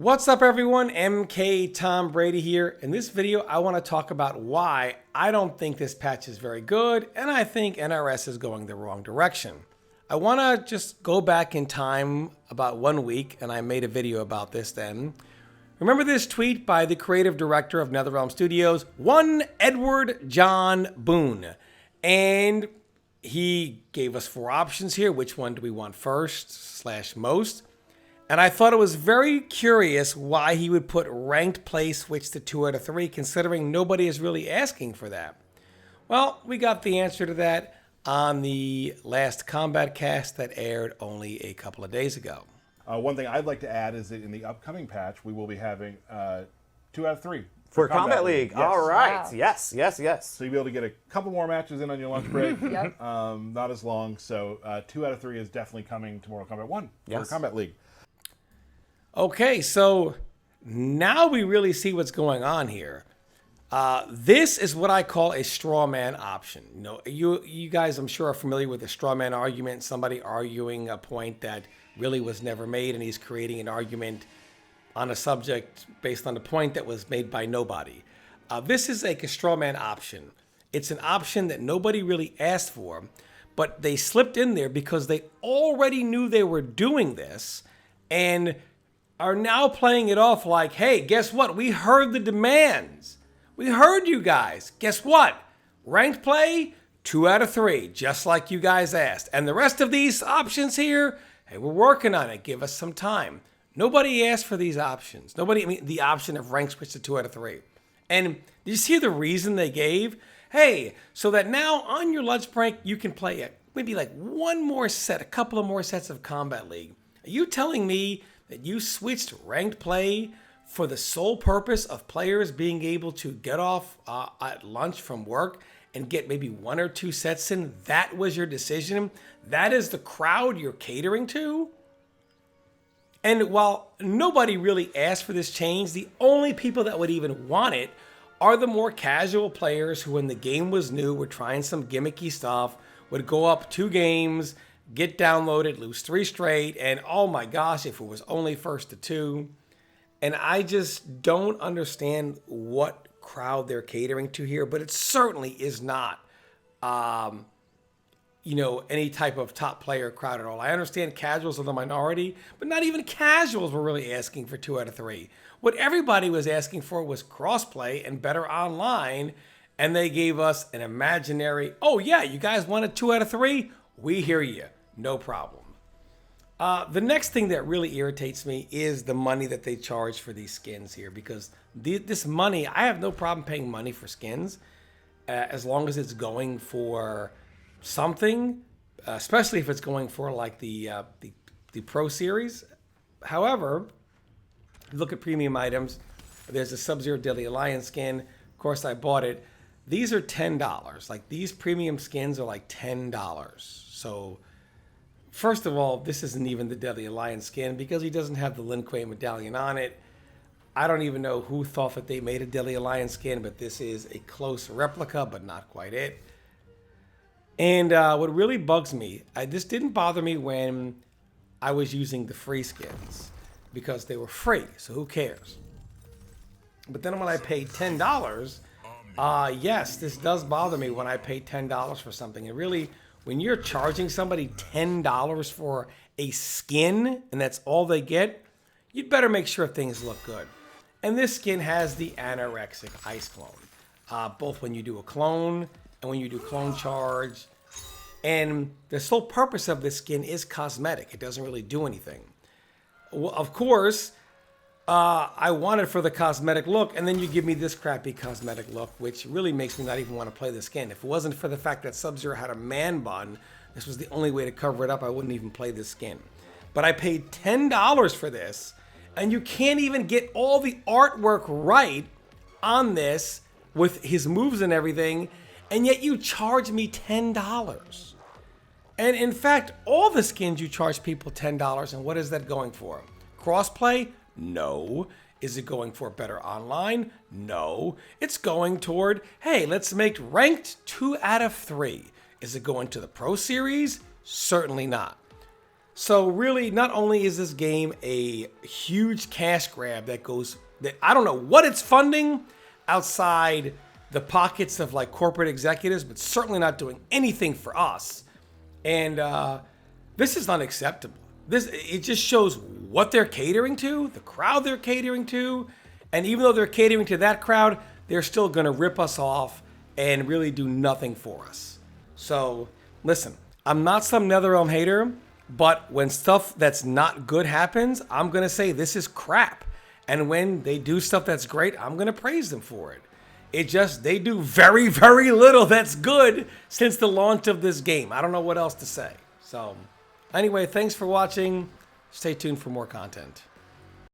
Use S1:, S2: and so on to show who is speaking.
S1: What's up everyone, MK Tom Brady here. In this video, I want to talk about why I don't think this patch is very good and I think NRS is going the wrong direction. I want to just go back in time about 1 week, and I made a video about this then. Remember this tweet by the creative director of NetherRealm Studios, one Edward John Boone, and he gave us 4 options here. Which one do we want first / most? And I thought it was very curious why he would put ranked play switch to 2 out of 3, considering nobody is really asking for that. Well, we got the answer to that on the last Kombat cast that aired only a couple of days ago.
S2: One thing I'd like to add is that in the upcoming patch, we will be having 2 out of 3.
S3: For Kombat League.
S2: Yes.
S3: All right.
S4: Wow.
S3: Yes.
S2: So you'll be able to get a couple more matches in on your lunch break.
S4: Yep.
S2: Not as long. So 2 out of 3 is definitely coming to Mortal Kombat 1
S3: Yes.
S2: for Kombat League.
S1: Okay, so now we really see what's going on here. This is what I call a straw man option. You guys, I'm sure, are familiar with the straw man argument. Somebody arguing a point that really was never made, and he's creating an argument on a subject based on a point that was made by nobody. This is like a straw man option. It's an option that nobody really asked for, but they slipped in there because they already knew they were doing this and are now playing it off like, hey, guess what? We heard the demands. We heard you guys. Guess what? Ranked play, 2 out of 3, just like you guys asked. And the rest of these options here, hey, we're working on it. Give us some time. Nobody asked for these options. The option of rank switch to 2 out of 3. And did you see the reason they gave? Hey, so that now on your lunch break, you can play maybe like one more set, a couple of more sets of Kombat League. Are you telling me that you switched ranked play for the sole purpose of players being able to get off at lunch from work and get maybe 1 or 2 sets in? That was your decision? That is the crowd you're catering to? And while nobody really asked for this change, the only people that would even want it are the more casual players who, when the game was new, were trying some gimmicky stuff, would go up 2 games, get downloaded, lose 3 straight, and oh my gosh, if it was only first to 2. And I just don't understand what crowd they're catering to here, but it certainly is not, any type of top player crowd at all. I understand casuals are the minority, but not even casuals were really asking for 2 out of 3. What everybody was asking for was crossplay and better online, and they gave us an imaginary, oh yeah, you guys wanted 2 out of 3? We hear you. No problem. The next thing that really irritates me is the money that they charge for these skins here, because this money, I have no problem paying money for skins as long as it's going for something, especially if it's going for like the Pro Series. However, look at premium items. There's a Sub-Zero Deadly Alliance skin. Of course, I bought it. These are $10. Like, these premium skins are like $10. So first of all, this isn't even the Deadly Alliance skin because he doesn't have the Lin Kuei medallion on it. I don't even know who thought that they made a Deadly Alliance skin, but this is a close replica, but not quite it. And what really bugs me, this didn't bother me when I was using the free skins because they were free, so who cares? But then when I paid $10, yes, this does bother me when I pay $10 for something. And really, when you're charging somebody $10 for a skin and that's all they get, you'd better make sure things look good. And this skin has the anorexic ice clone, both when you do a clone and when you do clone charge. And the sole purpose of this skin is cosmetic. It doesn't really do anything. Well, of course, I want it for the cosmetic look, and then you give me this crappy cosmetic look, which really makes me not even want to play the skin. If it wasn't for the fact that Sub-Zero had a man bun, this was the only way to cover it up, I wouldn't even play this skin. But I paid $10 for this, and you can't even get all the artwork right on this with his moves and everything, and yet you charge me $10. And in fact, all the skins you charge people $10, and what is that going for? Crossplay? No. Is it going for better online? No. It's going toward, hey, let's make ranked 2 out of 3. Is it going to the Pro Series? Certainly not. So really, not only is this game a huge cash grab that I don't know what it's funding outside the pockets of like corporate executives, but certainly not doing anything for us. And this is unacceptable. It just shows what they're catering to, the crowd they're catering to, and even though they're catering to that crowd, they're still going to rip us off and really do nothing for us. So listen, I'm not some NetherRealm hater, but when stuff that's not good happens, I'm going to say this is crap. And when they do stuff that's great, I'm going to praise them for it. They do very, very little that's good since the launch of this game. I don't know what else to say. So anyway, thanks for watching. Stay tuned for more content.